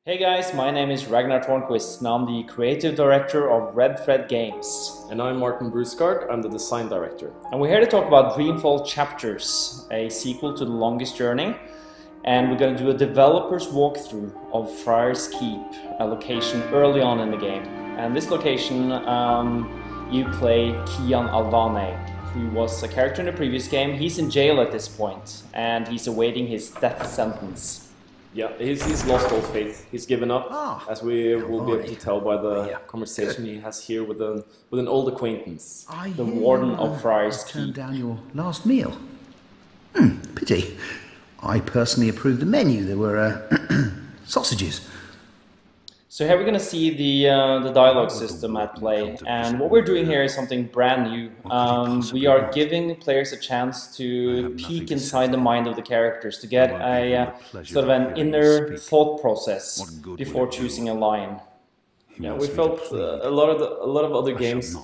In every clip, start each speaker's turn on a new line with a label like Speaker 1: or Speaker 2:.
Speaker 1: Hey guys, my name is Ragnar Tornquist and I'm the creative director of Red Thread Games.
Speaker 2: And I'm Martin Brusgaard, I'm the design director.
Speaker 1: And we're here to talk about Dreamfall Chapters, a sequel to The Longest Journey. And we're going to do a developer's walkthrough of Friar's Keep, a location early on in the game. And this location, you play Kian Alvane, who was a character in the previous game. He's in jail at this point, and he's awaiting his death sentence.
Speaker 2: Yeah, he's lost all faith. He's given up, as we will be able to tell by the conversation he has here with an old acquaintance.
Speaker 1: The warden of Friar's Keep.
Speaker 3: Turned down your last meal. Pity. I personally approved the menu. There were sausages.
Speaker 1: So here we're going to see the dialogue system at play, and what we're doing here is something brand new. We are giving players a chance to peek inside the mind of the characters, to get a sort of an inner thought process before choosing a line.
Speaker 2: Yeah, we felt a lot of other games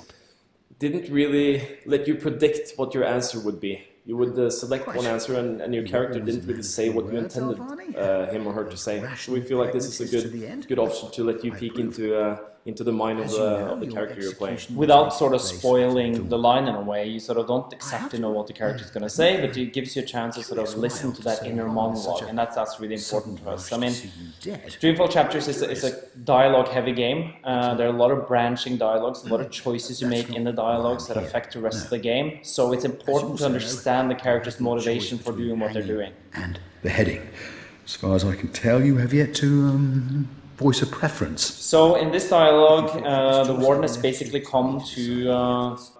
Speaker 2: didn't really let you predict what your answer would be. You would select one answer and your character didn't really say what you intended him or her to say. So we feel like this is a good option to let you peek into the mind of the character you're playing.
Speaker 1: Without sort of spoiling the line in a way, you sort of don't exactly know what the character is going to say, but it gives you a chance to sort of listen to that inner monologue, and that's really important to us. I mean, Dreamfall Chapters is a dialogue-heavy game. There are a lot of branching dialogues, a lot of choices you make in the dialogues that affect the rest of the game, so it's important to understand the character's motivation for doing what they're doing.
Speaker 3: And beheading. As far as I can tell, you have yet to voice a preference.
Speaker 1: So in this dialogue, the warden has basically come to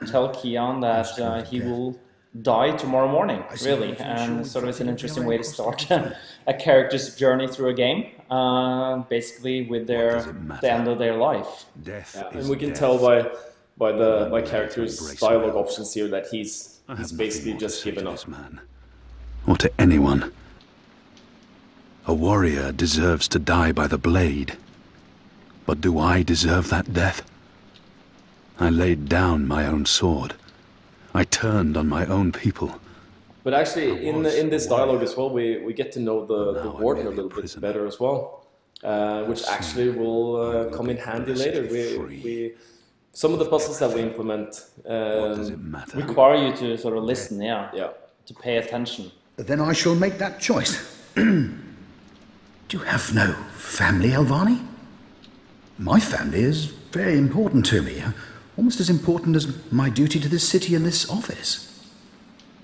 Speaker 1: tell Kian that he will die tomorrow morning, really, and sort of it's an interesting way to start a character's journey through a game, basically with the end of their life.
Speaker 2: And we can tell by characters' dialogue options here that he's basically just given up.
Speaker 4: Or to anyone. A warrior deserves to die by the blade. But do I deserve that death? I laid down my own sword. I turned on my own people.
Speaker 2: But actually, in this dialogue as well, we get to know the warden a little bit better as well, which actually will come in handy later. Some of the puzzles that we implement
Speaker 1: require you to sort of listen, to pay attention.
Speaker 3: Then I shall make that choice. Do you have no family, Alvani? My family is very important to me, almost as important as my duty to this city and this office.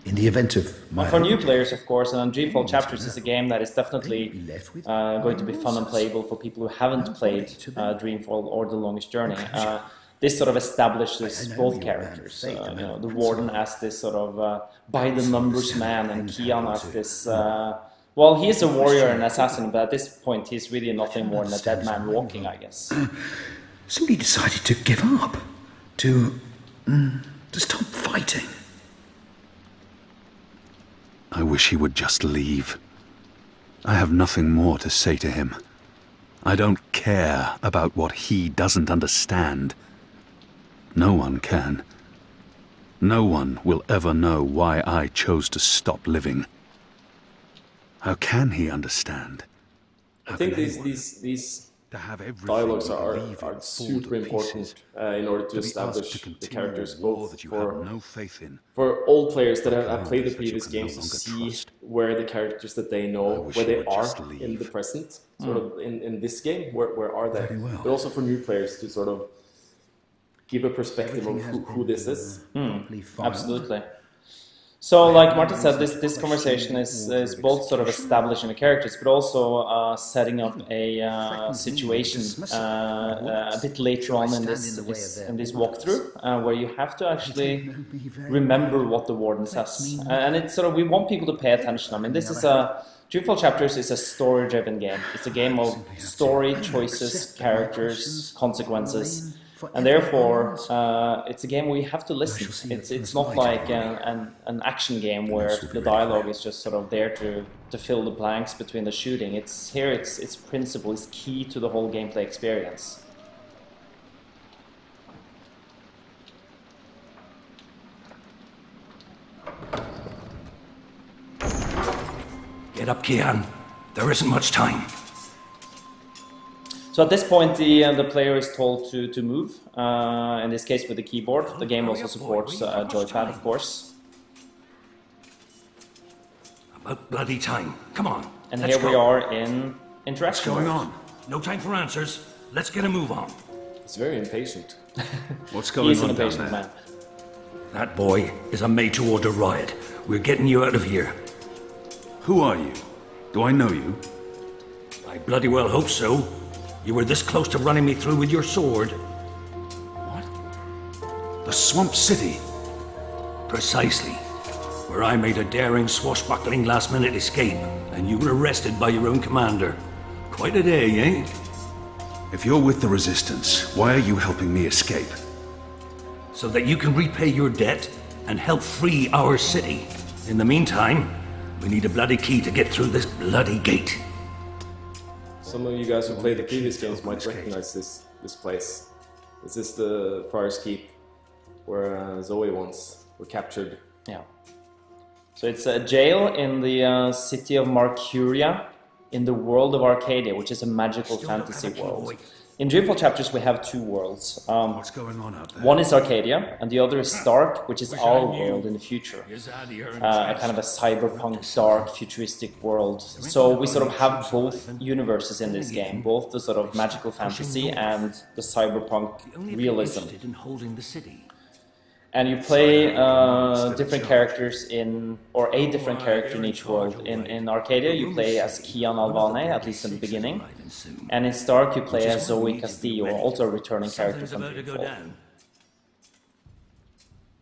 Speaker 3: In the event of my...
Speaker 1: For new players, of course, and Dreamfall Chapters is a game that is definitely going to be fun and playable for people who haven't played Dreamfall or The Longest Journey. This sort of establishes both characters. The warden as this sort of by-the-numbers man, and Kian as this... well, he is a warrior and assassin, but at this point he's really nothing more than a dead man walking, I guess.
Speaker 3: Somebody decided to give up. To stop fighting.
Speaker 4: I wish he would just leave. I have nothing more to say to him. I don't care about what he doesn't understand. No one can. No one will ever know why I chose to stop living. How can he understand?
Speaker 2: I think these dialogues are super important in order to establish the characters, both for old players that have played the previous games, to see where the characters that they know, where they are in the present, sort of in this game, where are they? But also for new players to sort of give a perspective of who this is.
Speaker 1: Absolutely. So, like Martin said, this conversation is both sort of establishing the characters, but also setting up a situation a bit later on in this walkthrough, where you have to actually remember what the warden says, and it's sort of, we want people to pay attention. I mean, this is Dreamfall Chapters is a story-driven game. It's a game of story, choices, characters, consequences. And therefore, it's a game where you have to listen. It's not like an action game where the dialogue is just sort of there to fill the blanks between the shooting. Its principle is key to the whole gameplay experience.
Speaker 5: Get up, Kian. There isn't much time.
Speaker 1: So at this point, the player is told to move. In this case, with the keyboard. The game also supports joypad, of course.
Speaker 5: About bloody time. Come on.
Speaker 1: And here we are in interaction.
Speaker 5: What's going on? No time for answers. Let's get a move on.
Speaker 2: He's very impatient.
Speaker 4: What's going
Speaker 1: He's
Speaker 4: on
Speaker 1: an
Speaker 4: down
Speaker 1: impatient
Speaker 4: there?
Speaker 1: man.
Speaker 5: That boy is a made-to-order riot. We're getting you out of here.
Speaker 4: Who are you? Do I know you?
Speaker 5: I bloody well hope so. You were this close to running me through with your sword.
Speaker 4: What? The Swamp City?
Speaker 5: Precisely. Where I made a daring, swashbuckling last-minute escape, and you were arrested by your own commander. Quite a day, eh?
Speaker 4: If you're with the Resistance, why are you helping me escape?
Speaker 5: So that you can repay your debt and help free our city. In the meantime, we need a bloody key to get through this bloody gate.
Speaker 2: Some of you guys who played the previous games might recognize this place. This is the Friar's Keep, where Zoe once were captured.
Speaker 1: Yeah. So it's a jail in the city of Marcuria, in the world of Arcadia, which is a magical fantasy world. In Dreamfall Chapters, we have two worlds.
Speaker 4: What's going on out there?
Speaker 1: One is Arcadia, and the other is Stark, which is our world in the future. A kind of a cyberpunk, dark, futuristic world. So we sort of have both universes in this game, both the sort of magical fantasy and the cyberpunk realism. And you play different characters or a different character in each world. In Arcadia, you play as Kian Alvane, at least in the beginning. And in Stark, you play as Zoe Castillo, also a returning character from Dreamfall.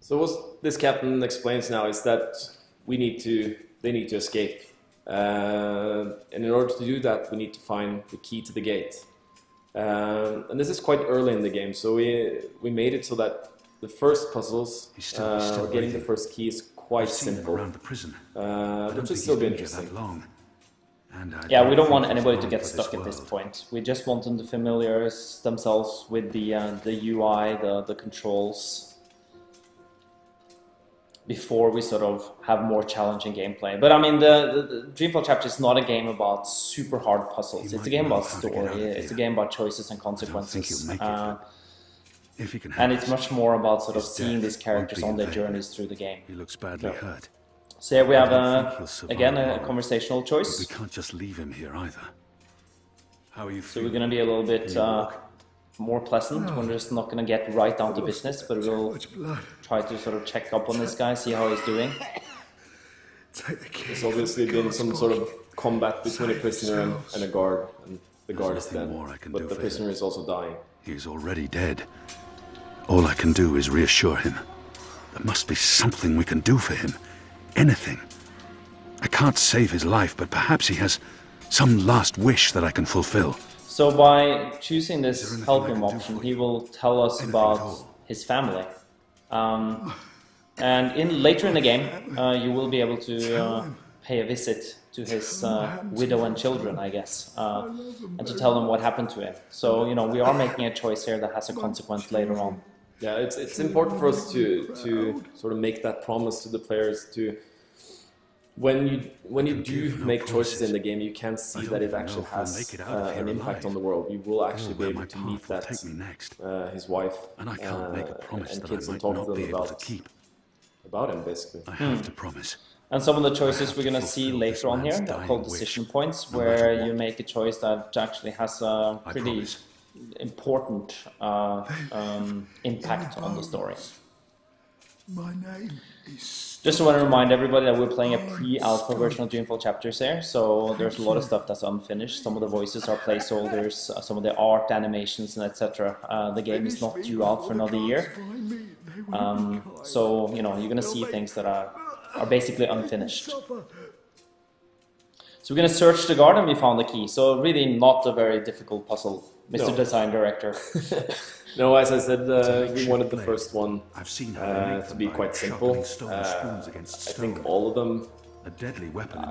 Speaker 2: So what this captain explains now is that they need to escape. And in order to do that, we need to find the key to the gate. And this is quite early in the game, so we made it so that the first puzzles, getting the first key, is quite simple,
Speaker 4: around the prison.
Speaker 2: which will still be interesting.
Speaker 1: Yeah, we don't want anybody to get stuck at this point. We just want them to familiarize themselves with the UI, the controls, before we sort of have more challenging gameplay. But I mean, the Dreamfall Chapter is not a game about super hard puzzles. It's a game about story. It's a game about choices and consequences. And it's much more about sort of seeing these characters on their journeys through the game.
Speaker 4: He looks badly hurt.
Speaker 1: So here we have, again, a conversational choice.
Speaker 4: But we can't just leave him here either. How are you feeling?
Speaker 1: So we're going to be a little bit more pleasant. We're just not going to get right down to business, but we'll try to sort of check up on this guy, see how he's doing.
Speaker 2: There's obviously been some sort of combat between a prisoner and a guard, and the guard is dead, but the prisoner is also dying.
Speaker 4: He's already dead. All I can do is reassure him. There must be something we can do for him. Anything. I can't save his life, but perhaps he has some last wish that I can fulfill.
Speaker 1: So by choosing this help him option, he will tell us about his family. And later in the game, you will be able to pay a visit to his widow and children, I guess, and to tell them what happened to him. So, you know, we are making a choice here that has a consequence later on.
Speaker 2: Yeah, it's important for us to sort of make that promise to the players to, when you do make choices in the game, you can see that it actually has an impact on the world. You will actually be able to meet that his wife and kids and talk to them about him, basically.
Speaker 4: I have to promise.
Speaker 1: And some of the choices we're going to see later on here are called decision points, where you make a choice that actually has a pretty important impact on the story.
Speaker 3: My name is...
Speaker 1: Just want to remind everybody that we're playing a pre-alpha version of Dreamfall Chapters here, so there's a lot of stuff that's unfinished. Some of the voices are placeholders, some of the art, animations, and etc. The game is not due out for another year. So, you know, you're going to see things that are basically unfinished. So we're going to search the guard and we found the key. So really not a very difficult puzzle, Mr. Design Director.
Speaker 2: No, as I said, we wanted the first one to be quite simple. I think all of them,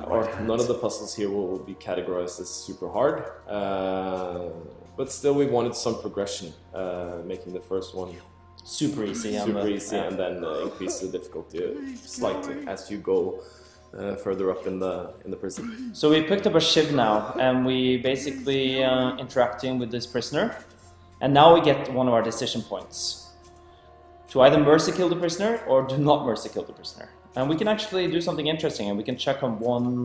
Speaker 2: or none of the puzzles here will be categorized as super hard. But still we wanted some progression, making the first one
Speaker 1: super easy,
Speaker 2: and then increase the difficulty slightly as you go further up in the prison.
Speaker 1: So we picked up a shiv now, and we basically interacting with this prisoner, and now we get one of our decision points: to either mercy kill the prisoner or do not mercy kill the prisoner. And we can actually do something interesting, and we can check on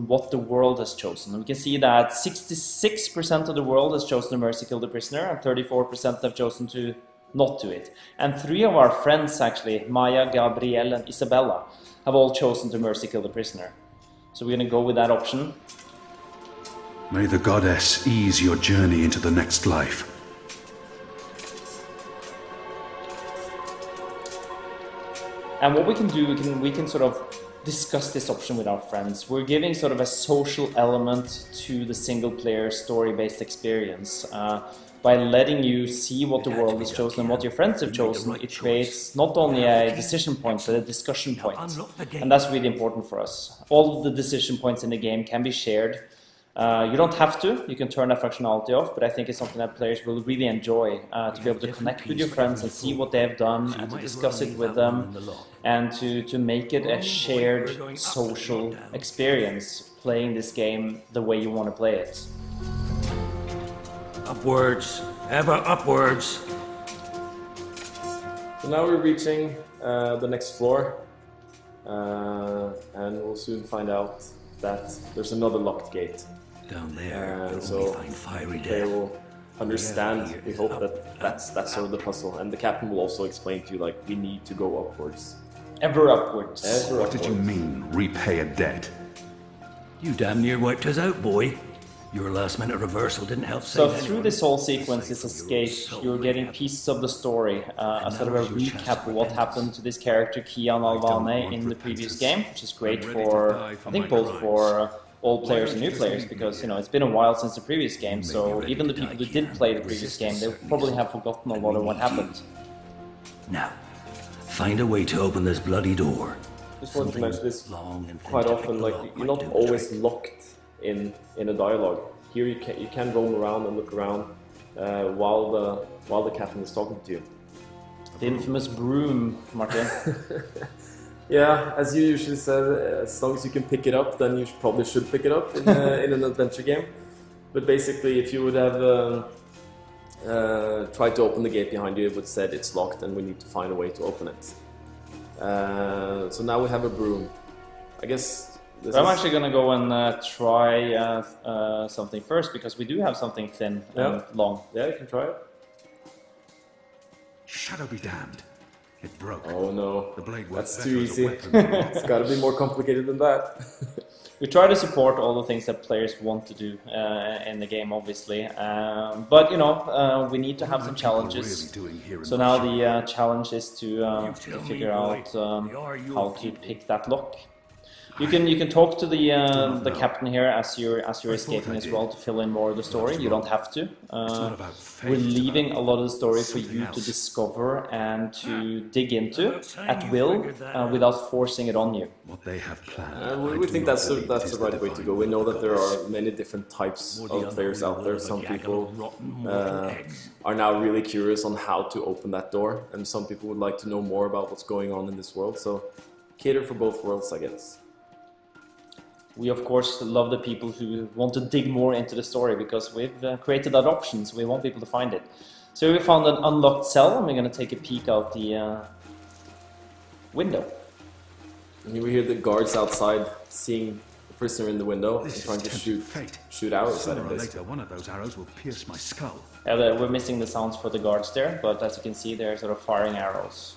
Speaker 1: what the world has chosen. And we can see that 66% of the world has chosen to mercy kill the prisoner, and 34% have chosen to not do it. And 3 of our friends, actually, Maya, Gabrielle, and Isabella, have all chosen to mercy kill the prisoner. So we're going to go with that option.
Speaker 4: May the goddess ease your journey into the next life.
Speaker 1: And what we can do, we can sort of discuss this option with our friends. We're giving sort of a social element to the single-player story-based experience. By letting you see what the world has chosen and what your friends have chosen, it creates not only a decision point, but a discussion point. And that's really important for us. All of the decision points in the game can be shared. You don't have to, you can turn that functionality off, but I think it's something that players will really enjoy, to be able to connect with your friends and see what they have done, and to discuss it with them, and to make it a shared social experience, playing this game the way you want to play it.
Speaker 5: Upwards, ever upwards.
Speaker 2: So now we're reaching the next floor, and we'll soon find out that there's another locked gate.
Speaker 5: Down there,
Speaker 2: so
Speaker 5: find fiery
Speaker 2: they
Speaker 5: death.
Speaker 2: will understand. We hope that that's sort of the puzzle, and the captain will also explain to you, like, we need to go upwards.
Speaker 1: Ever upwards.
Speaker 2: Ever
Speaker 4: What did you mean, repay a debt?
Speaker 5: You damn near wiped us out, boy. Your last-minute reversal didn't help
Speaker 1: So
Speaker 5: save
Speaker 1: through this whole sequence, this escape, you're getting pieces of the story, a sort of a recap of what happened to this character, Kian Alvane, in the previous game, which is great for, I think, both for old players and new players, because, you know, it's been a while since the previous game, so even the people who did play the previous game, they probably have forgotten a lot of what happened.
Speaker 5: Now, find a way to open this bloody door.
Speaker 2: Just wanted to mention this quite often, like, you're not always locked in a dialogue. Here you can roam around and look around while the captain is talking to you.
Speaker 1: The infamous broom, Martin.
Speaker 2: Yeah, as you usually said, as long as you can pick it up, then you probably should pick it up in an adventure game. But basically, if you would have tried to open the gate behind you, it would said it's locked and we need to find a way to open it. So now we have a broom. I guess
Speaker 1: I'm actually going to go and try something first, because we do have something thin and long.
Speaker 2: Yeah, you can try it.
Speaker 4: Shadow be damned. It broke.
Speaker 2: Oh no,
Speaker 4: the blade
Speaker 2: that's too easy. It's got to be more complicated than that.
Speaker 1: We try to support all the things that players want to do in the game, obviously. But, you know, we need to have some challenges. So now the challenge is to figure out how to pick that lock. You can talk to the captain here as you're escaping as well, to fill in more of the story. You don't have to. We're leaving a lot of the story for you to discover and to dig into at will, without forcing it on you.
Speaker 4: What they have planned.
Speaker 2: We think that's the right way to go. We know that there are many different types of players out there. Some people are now really curious on how to open that door, and some people would like to know more about what's going on in this world. So cater for both worlds, I guess.
Speaker 1: We, of course, love the people who want to dig more into the story, because we've created that option, so we want people to find it. So we found an unlocked cell, and we're going to take a peek out the window.
Speaker 2: And here we hear the guards outside seeing the prisoner in the window and trying to shoot arrows at him.
Speaker 4: Later, one of those arrows will pierce my skull.
Speaker 1: Yeah, we're missing the sounds for the guards there, but as you can see, they're sort of firing arrows.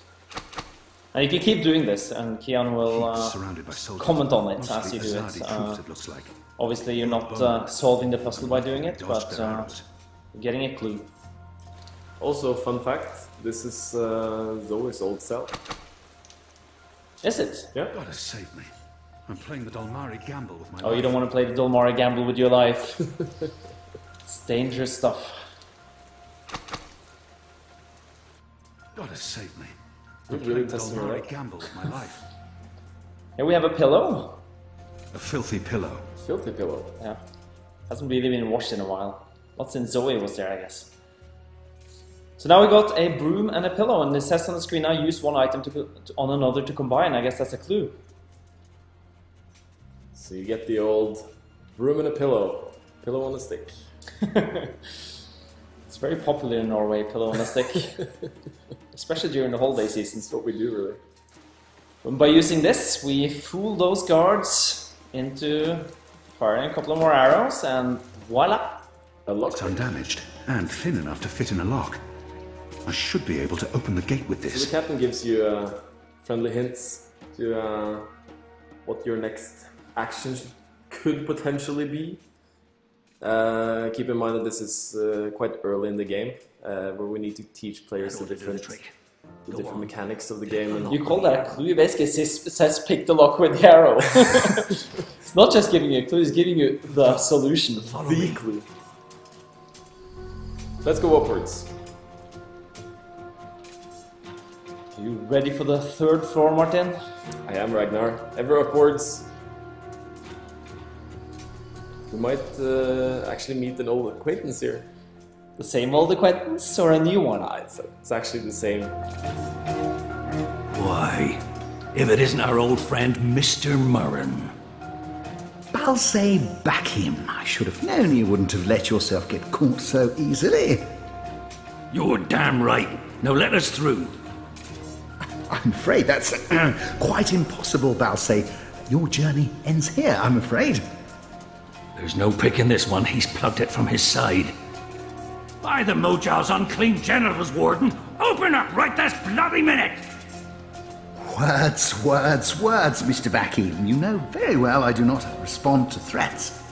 Speaker 1: And you can keep doing this, and Kian will comment on it as you do it. Obviously, you're not solving the puzzle by doing it, but you're getting a clue.
Speaker 2: Also, fun fact, this is Zoe's old cell.
Speaker 1: Is it?
Speaker 2: Yeah.
Speaker 4: Gotta save me. I'm playing the Dolmari gamble with my life.
Speaker 1: Oh, you don't want to play the Dolmari gamble with your life. It's dangerous stuff.
Speaker 4: Gotta save me.
Speaker 2: You're really testing your luck.
Speaker 4: Gamble with my life.
Speaker 1: Here we have a pillow.
Speaker 4: A filthy pillow.
Speaker 2: Filthy pillow.
Speaker 1: Yeah. Hasn't really been washed in a while. Not since Zoe was there, I guess. So now we got a broom and a pillow, and it says on the screen now, use one item on another to combine. I guess that's a clue.
Speaker 2: So you get the old room and a pillow. Pillow on a stick.
Speaker 1: It's very popular in Norway, pillow on a stick. Especially during the holiday seasons.
Speaker 2: That's what we do, really.
Speaker 1: And by using this, we fool those guards into firing a couple of more arrows, and voila!
Speaker 2: A lock.
Speaker 4: It's undamaged and thin enough to fit in a lock. I should be able to open the gate with
Speaker 2: So
Speaker 4: this.
Speaker 2: the captain gives you friendly hints to what your next action could potentially be. Keep in mind that this is quite early in the game, where we need to teach players the different mechanics of the game. And
Speaker 1: You call that a clue? Basically, it says pick the lock with the arrow. It's not just giving you a clue, it's giving you the solution.
Speaker 2: the clue. Let's go upwards.
Speaker 1: Are you ready for the third floor, Martin?
Speaker 2: I am, Ragnar. Ever upwards. We might actually meet an old acquaintance here.
Speaker 1: The same old acquaintance or a new one?
Speaker 2: It's actually the same.
Speaker 5: Why, if it isn't our old friend, Mr. Murren.
Speaker 3: Balsay, back him. I should have known you wouldn't have let yourself get caught so easily.
Speaker 5: You're damn right. Now let us through.
Speaker 3: I'm afraid that's quite impossible, Balsay. Your journey ends here, I'm afraid.
Speaker 5: There's no picking this one. He's plucked it from his side. By the Mojal's unclean genitals, Warden! Open up right this bloody minute!
Speaker 3: Words, Mr. Bakim. You know very well I do not respond to threats.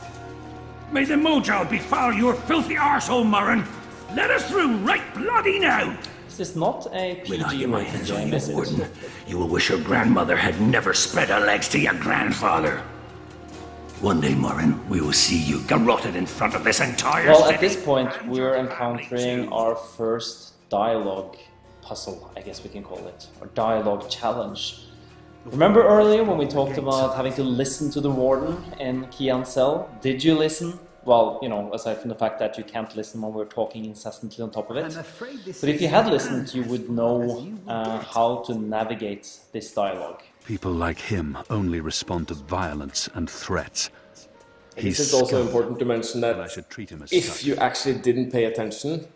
Speaker 5: May the Mojal befoul your filthy arsehole, Murren! Let us through right bloody now!
Speaker 1: This is not a
Speaker 5: When I
Speaker 1: PG
Speaker 5: get my
Speaker 1: rated
Speaker 5: hands on
Speaker 1: game,
Speaker 5: you,
Speaker 1: is it?
Speaker 5: Warden, you will wish your grandmother had never spread her legs to your grandfather. One day, Murren, we will see you garroted in front of this entire
Speaker 1: Well,
Speaker 5: city.
Speaker 1: at this point, we're encountering our first dialogue puzzle, I guess we can call it, or dialogue challenge. Remember earlier when we talked about having to listen to the warden in Kian's cell? Did you listen? Well, you know, aside from the fact that you can't listen when we're talking incessantly on top of it. But if you had listened, you would know how to navigate this dialogue.
Speaker 4: People like him only respond to violence and threats.
Speaker 2: This is also important to mention that
Speaker 4: I should treat him as
Speaker 2: if
Speaker 4: such.
Speaker 2: you actually didn't pay attention,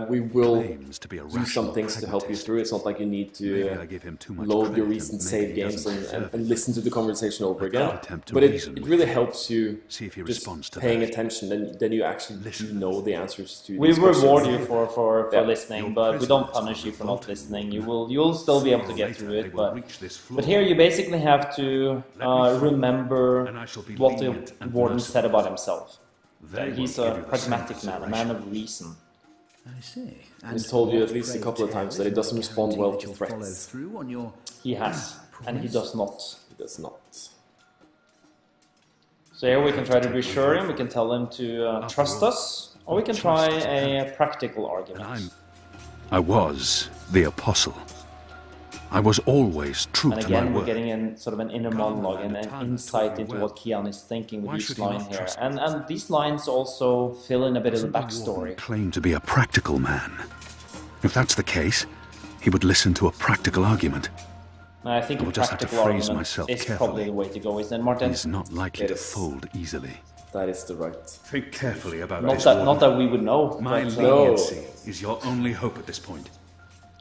Speaker 2: we will
Speaker 4: Claims to be a
Speaker 2: do some
Speaker 4: rational
Speaker 2: things to help you
Speaker 4: pragmatist.
Speaker 2: through. It's not like you need
Speaker 4: Maybe
Speaker 2: to
Speaker 4: I give him too much
Speaker 2: load your
Speaker 4: credit,
Speaker 2: recent
Speaker 4: and
Speaker 2: save
Speaker 4: maybe he
Speaker 2: games
Speaker 4: doesn't deserve
Speaker 2: and
Speaker 4: it.
Speaker 2: listen to the conversation over again.
Speaker 4: attempt to
Speaker 2: But it
Speaker 4: reason with
Speaker 2: really
Speaker 4: him.
Speaker 2: helps you
Speaker 4: See if he
Speaker 2: just
Speaker 4: responds to
Speaker 2: paying
Speaker 4: that.
Speaker 2: attention, then you actually do know the answers to
Speaker 1: We
Speaker 2: these
Speaker 1: reward
Speaker 2: questions.
Speaker 1: you for
Speaker 2: Yeah.
Speaker 1: listening, but we don't punish you for not listening. You'll still be able to get through it, but here you basically have to remember what the warden said about himself. He's a pragmatic man, a man of reason.
Speaker 3: I see.
Speaker 2: He's told you at least a couple of times that he doesn't respond well to threats.
Speaker 3: Through on your
Speaker 1: He has, and he does not.
Speaker 2: He does not.
Speaker 1: So here we can try to reassure him, we can tell him to trust us, or we can try a practical argument.
Speaker 4: I was the apostle. I was always true
Speaker 1: And
Speaker 4: to my
Speaker 1: again, we're
Speaker 4: word.
Speaker 1: getting in sort of an inner monologue and an insight into what Kian is thinking with
Speaker 4: Why
Speaker 1: each
Speaker 4: should he
Speaker 1: line
Speaker 4: not
Speaker 1: here.
Speaker 4: trust
Speaker 1: And these lines also fill in a bit of the backstory.
Speaker 4: Claimed to be a practical man. If that's the case, he would listen to a practical argument.
Speaker 1: And I think
Speaker 4: I
Speaker 1: a
Speaker 4: will just have to
Speaker 1: practical
Speaker 4: phrase
Speaker 1: argument
Speaker 4: myself
Speaker 1: is
Speaker 4: carefully.
Speaker 1: probably the way to go, isn't it, Martin?
Speaker 4: He's not likely to
Speaker 2: Yes.
Speaker 4: fold easily.
Speaker 2: That is the right.
Speaker 4: Think carefully about
Speaker 1: Not
Speaker 4: this.
Speaker 1: that, not that we would know.
Speaker 4: My
Speaker 1: but,
Speaker 4: leniency is your only hope at this point.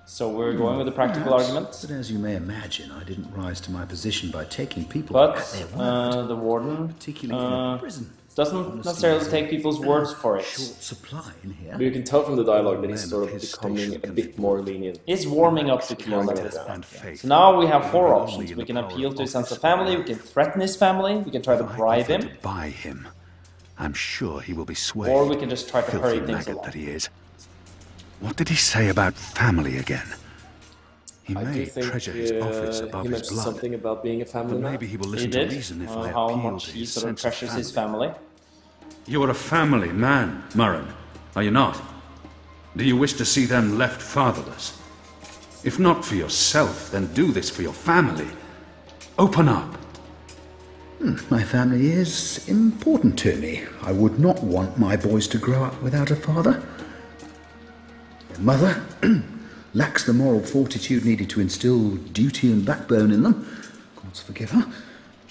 Speaker 1: so we're going with the practical argument.
Speaker 3: But as you may imagine, I didn't rise to my position by taking people
Speaker 1: But
Speaker 3: at their word,
Speaker 1: the warden
Speaker 3: particularly in a prison.
Speaker 1: doesn't
Speaker 3: Honesty
Speaker 1: necessarily
Speaker 3: is
Speaker 1: take people's words for it.
Speaker 3: Short supply in here.
Speaker 2: But you can tell from the dialogue that he's
Speaker 4: Men
Speaker 2: sort
Speaker 4: of
Speaker 2: of
Speaker 4: his
Speaker 2: becoming
Speaker 4: station
Speaker 2: a
Speaker 4: can
Speaker 2: bit
Speaker 4: be
Speaker 2: more lenient.
Speaker 1: He's warming up to Kian at this
Speaker 2: And
Speaker 1: point.
Speaker 4: faith.
Speaker 1: So now we have four
Speaker 4: Only
Speaker 1: options.
Speaker 4: in
Speaker 1: We
Speaker 4: the
Speaker 1: can
Speaker 4: power
Speaker 1: appeal
Speaker 4: of
Speaker 1: to his sense of
Speaker 4: office.
Speaker 1: family, we can threaten his family, we can try to
Speaker 4: If I
Speaker 1: bribe
Speaker 4: offer
Speaker 1: him,
Speaker 4: to buy him, I'm sure he will be swayed.
Speaker 1: or we can just try to
Speaker 4: Filthy
Speaker 1: hurry things
Speaker 4: maggot
Speaker 1: along.
Speaker 4: that he is. What did he say about family again? He
Speaker 2: I do
Speaker 4: may
Speaker 2: think
Speaker 4: treasure his office above
Speaker 2: he
Speaker 4: his
Speaker 2: mentioned
Speaker 4: blood,
Speaker 2: something about being a family
Speaker 4: but
Speaker 2: man.
Speaker 4: maybe he will
Speaker 1: He
Speaker 4: listen to
Speaker 1: did,
Speaker 4: reason if I
Speaker 1: how
Speaker 4: appeal
Speaker 1: much
Speaker 4: to
Speaker 1: he
Speaker 4: his
Speaker 1: sort of
Speaker 4: sense
Speaker 1: treasures his family.
Speaker 4: You are a family man, Murren, are you not? Do you wish to see them left fatherless? If not for yourself, then do this for your family. Open up.
Speaker 3: My family is important to me. I would not want my boys to grow up without a father. Their mother lacks the moral fortitude needed to instill duty and backbone in them. Gods forgive her.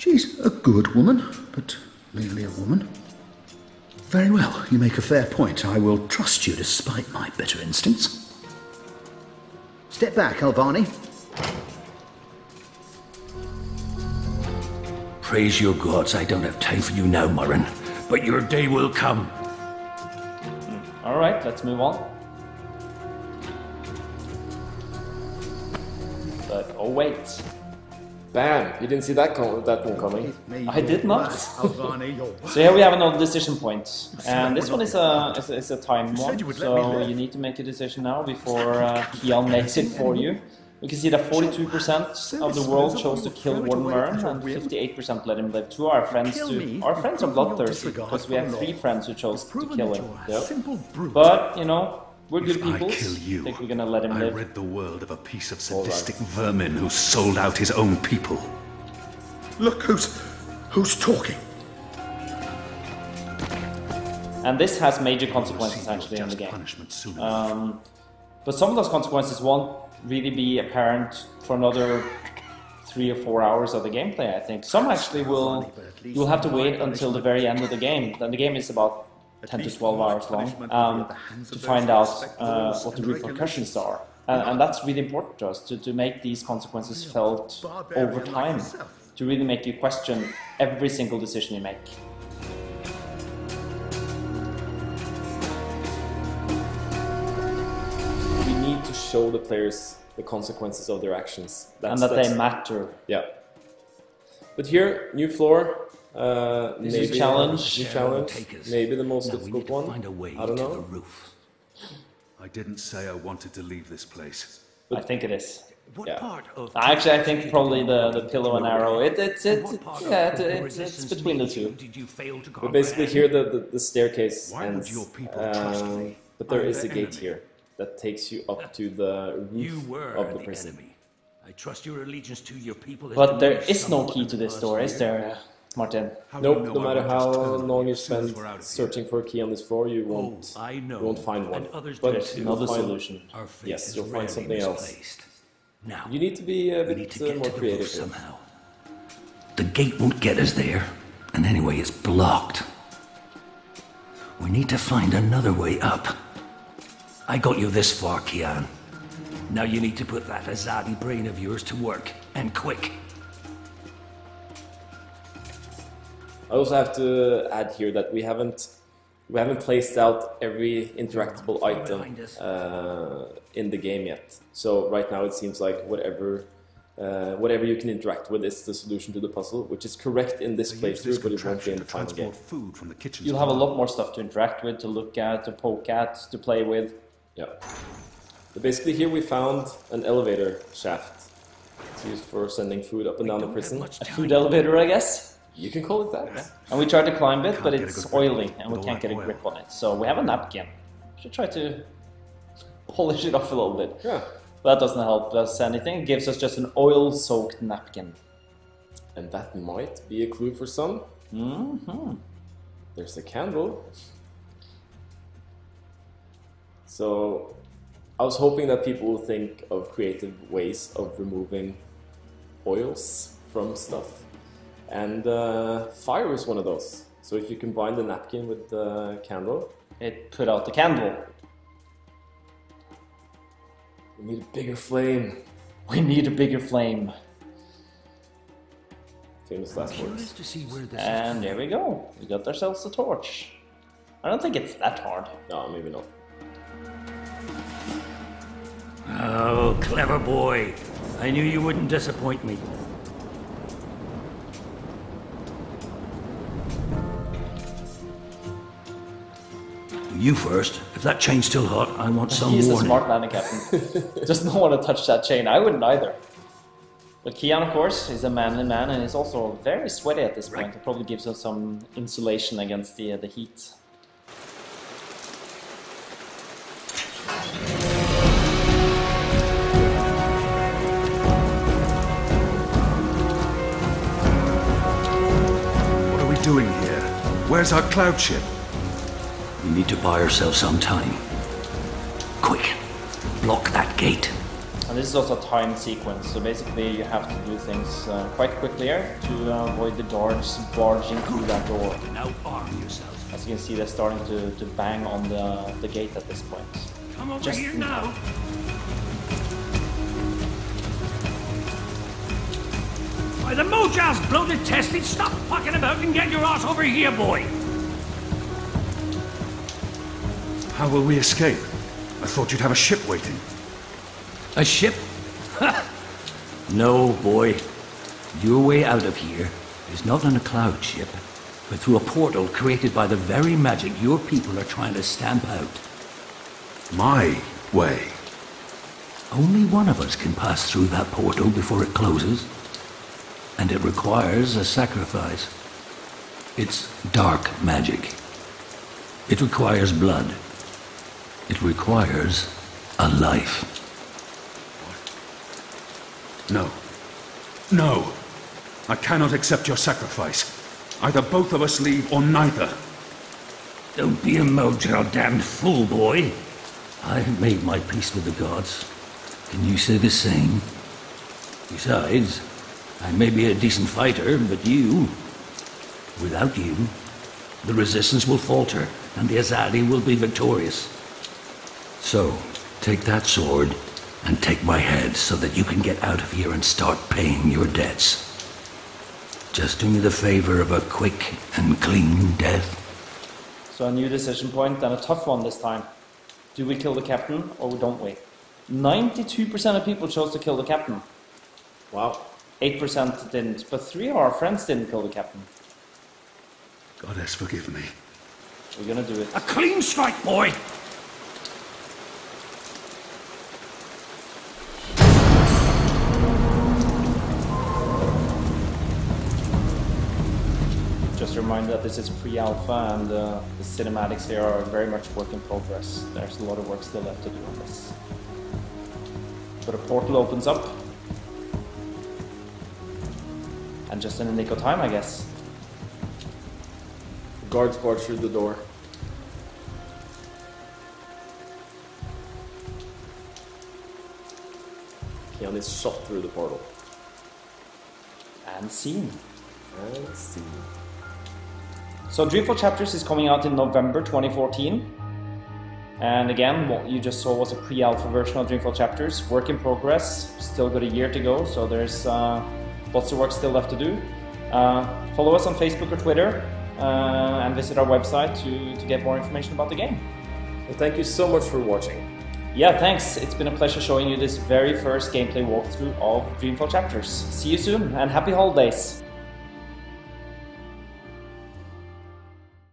Speaker 3: She's a good woman, but merely a woman. Very well, you make a fair point. I will trust you despite my better instincts. Step back, Alvani.
Speaker 5: Praise your gods, I don't have time for you now, Murren. But your day will come.
Speaker 1: Alright, let's move on. But, oh wait.
Speaker 2: Bam! You didn't see that one coming.
Speaker 1: I did not. So here we have another decision point. And this one is a timed one. So you need to make a decision now before Kian makes it for you. We can see that 42% of the world chose to kill Warden Murren and 58% let him live. Two of our friends are bloodthirsty because we have 3 friends who chose to kill him. Yep. But, you know, we're good people. I think we're gonna let him live.
Speaker 4: I rid the world of a piece of sadistic vermin who sold out his own people.
Speaker 3: Look who's talking.
Speaker 1: And this has major consequences actually in the game. But some of those consequences won't really be apparent for another 3 or 4 hours of the gameplay, I think. Some actually you'll have to wait until the very end of the game. Then the game is about 10 to 12 hours long to find out what the repercussions are. And that's really important to us, to make these consequences felt over time, to really make you question every single decision you make.
Speaker 2: We need to show the players the consequences of their actions.
Speaker 1: And that they matter.
Speaker 2: Yeah. But here, new floor. Maybe
Speaker 1: new challenge.
Speaker 2: Maybe the most difficult one. I don't know.
Speaker 4: I didn't say I wanted to leave this place.
Speaker 1: I think it is.
Speaker 2: Yeah.
Speaker 1: Actually, I think probably the pillow and arrow. It's between the two.
Speaker 2: But basically, here the staircase ends. But there is a gate here that takes you up to the roof of the prison.
Speaker 5: I trust your allegiance to your people.
Speaker 1: But there is no key to this door, is there, Martin?
Speaker 2: Nope. No matter how long you spend searching for a key on this floor, you won't find one. But
Speaker 1: there's another solution.
Speaker 2: Yes, you'll find something else. Now, you need to be a bit more creative
Speaker 5: somehow. The gate won't get us there, and anyway, it's blocked. We need to find another way up. I got you this far, Kian. Now you need to put that Azadi brain of yours to work, and quick.
Speaker 2: I also have to add here that we haven't placed out every interactable item in the game yet. So right now it seems like whatever you can interact with is the solution to the puzzle, which is correct in this playthrough, but it won't be in the final game.
Speaker 1: You'll have a lot more stuff to interact with, to look at, to poke at, to play with.
Speaker 2: Yeah. But basically here we found an elevator shaft. It's used for sending food up and down the prison.
Speaker 1: A food elevator, I guess?
Speaker 2: You can call it that.
Speaker 1: Yeah. And we tried to climb it, but it's oily and we can't get a grip on it. So we have a napkin. We should try to polish it off a little bit.
Speaker 2: Yeah.
Speaker 1: But that doesn't help us anything. It gives us just an oil-soaked napkin.
Speaker 2: And that might be a clue for some.
Speaker 1: Mm-hmm.
Speaker 2: There's a candle. So I was hoping that people will think of creative ways of removing oils from stuff. And fire is one of those. So if you combine the napkin with the candle,
Speaker 1: it put out the candle.
Speaker 2: We need a bigger flame.
Speaker 1: We need a bigger flame.
Speaker 2: Famous last words.
Speaker 1: And there we go. We got ourselves a torch. I don't think it's that hard.
Speaker 2: No, maybe not.
Speaker 5: Oh, clever boy. I knew you wouldn't disappoint me. You first. If that chain's still hot, I want some
Speaker 1: He's
Speaker 5: warning.
Speaker 1: a smart man, Captain. Just don't want to touch that chain. I wouldn't either. But Kian, of course, is a manly man and is also very sweaty at this point. It probably gives us some insulation against the heat.
Speaker 4: What are we doing here? Where's our cloud ship?
Speaker 5: We need to buy ourselves some time. Quick, block that gate.
Speaker 1: And this is also a timed sequence, so basically you have to do things quite quickly here to avoid the guards barging through that door.
Speaker 5: Now arm yourself.
Speaker 1: As you can see, they're starting to bang on the gate at this point.
Speaker 5: Come over
Speaker 1: Just
Speaker 5: here now. By the Mojal's bloated tested, stop fucking about and get your ass over here, boy!
Speaker 4: How will we escape? I thought you'd have a ship waiting.
Speaker 5: A ship? Ha! No, boy. Your way out of here is not on a cloud ship, but through a portal created by the very magic your people are trying to stamp out.
Speaker 4: My way?
Speaker 5: Only one of us can pass through that portal before it closes. And it requires a sacrifice. It's dark magic. It requires blood. It requires a life.
Speaker 4: No. No. I cannot accept your sacrifice. Either both of us leave or neither.
Speaker 5: Don't be a Mojal damned fool, boy. I have made my peace with the gods. Can you say the same? Besides, I may be a decent fighter, but without you, the resistance will falter and the Azadi will be victorious. So, take that sword and take my head so that you can get out of here and start paying your debts. Just do me the favor of a quick and clean death.
Speaker 1: So a new decision point, and a tough one this time. Do we kill the captain or don't we? 92% of people chose to kill the captain.
Speaker 2: Wow.
Speaker 1: 8% didn't, but 3 of our friends didn't kill the captain.
Speaker 4: Goddess, forgive me.
Speaker 1: We're gonna do it.
Speaker 5: A clean strike, boy!
Speaker 1: Just a reminder that this is pre-alpha and the cinematics here are very much work in progress. There's a lot of work still left to do on this. But a portal opens up. And just in the nick of time, I guess.
Speaker 2: The guards barge through the door. Kian is shot through the portal.
Speaker 1: And scene.
Speaker 2: And see.
Speaker 1: So Dreamfall Chapters is coming out in November 2014. And again, what you just saw was a pre-alpha version of Dreamfall Chapters. Work in progress. Still got a year to go, so there's lots of work still left to do. Follow us on Facebook or Twitter and visit our website to get more information about the game.
Speaker 2: Well, thank you so much for watching.
Speaker 1: Yeah, thanks. It's been a pleasure showing you this very first gameplay walkthrough of Dreamfall Chapters. See you soon and happy holidays!